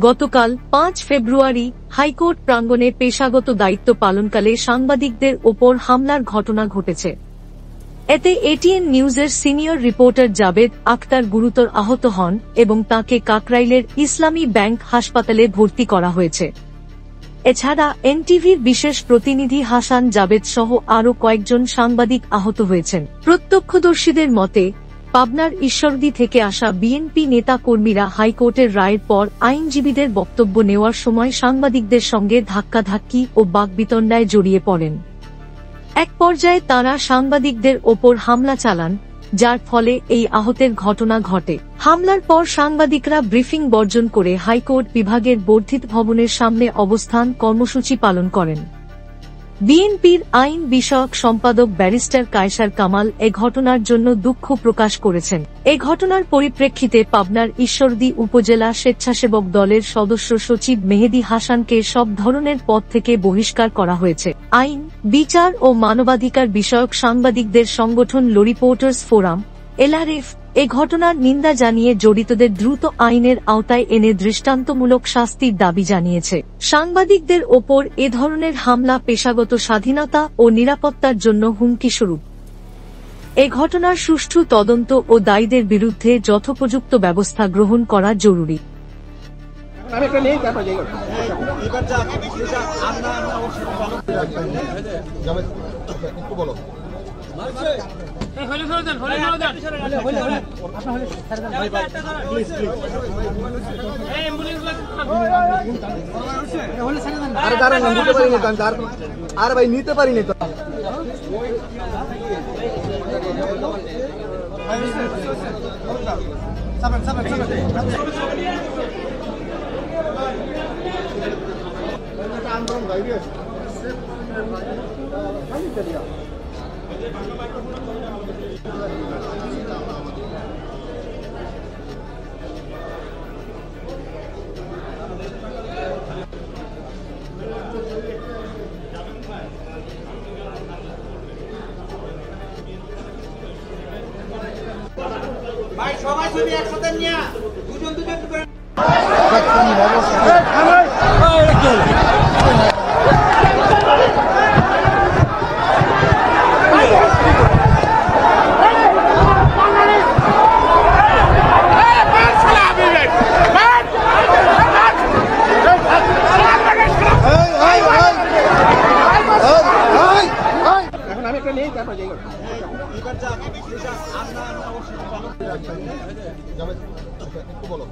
গতকাল ৫ ফেব্রুয়ারি হাইকোর্ট প্রাঙ্গণে পেশাগত দায়িত্ব পালনকালে সাংবাদিকদের ওপর হামলার ঘটনা ঘটেছে। এতে এটিএন নিউজের সিনিয়র রিপোর্টার জাবেদ আক্তার গুরুতর আহত হন এবং তাকে কাকরাইলের ইসলামী ব্যাংক হাসপাতালে ভর্তি করা হয়েছে। এছাড়া এনটিভির বিশেষ প্রতিনিধি হাসান জাবেদ সহ আরও কয়েকজন সাংবাদিক আহত হয়েছেন। প্রত্যক্ষদর্শীদের মতে, পাবনার ঈশ্বরদী থেকে আসা বিএনপি নেতা কর্মীরা হাইকোর্টের রায়ের পর আইনজীবীদের বক্তব্য নেওয়ার সময় সাংবাদিকদের সঙ্গে ধাক্কাধাক্কি ও বাকবিতণ্ডায় জড়িয়ে পড়েন। এক পর্যায়ে তাঁরা সাংবাদিকদের ওপর হামলা চালান, যার ফলে এই আহতের ঘটনা ঘটে। হামলার পর সাংবাদিকরা ব্রিফিং বর্জন করে হাইকোর্ট বিভাগের বর্ধিত ভবনের সামনে অবস্থান কর্মসূচি পালন করেন। বিএনপির আইন বিষয়ক সম্পাদক ব্যারিস্টার কায়সার কামাল এ ঘটনার জন্য দুঃখ প্রকাশ করেছেন। এ ঘটনার পরিপ্রেক্ষিতে পাবনার ঈশ্বরদী উপজেলা স্বেচ্ছাসেবক দলের সদস্য সচিব মেহেদী হাসানকে সব ধরনের পদ থেকে বহিষ্কার করা হয়েছে। আইন, বিচার ও মানবাধিকার বিষয়ক সাংবাদিকদের সংগঠন ল রিপোর্টার্স ফোরাম (LRF) এ ঘটনার নিন্দা জানিয়ে জড়িতদের দ্রুত আইনের আওতায় এনে দৃষ্টান্তমূলক শাস্তির দাবি জানিয়েছে। সাংবাদিকদের ওপর এ ধরনের হামলা পেশাগত স্বাধীনতা ও নিরাপত্তার জন্য হুমকিস্বরূপ। এ ঘটনার সুষ্ঠু তদন্ত ও দায়ীদের বিরুদ্ধে যথোপযুক্ত ব্যবস্থা গ্রহণ করা জরুরি। আর ভাই নিতে পারিনি তো। ভাই সবাই ছবি একসাথে নিয়ে দুজন দুজন করে আমি একটা নেই তারপর যাই এবার যা একটু বলো।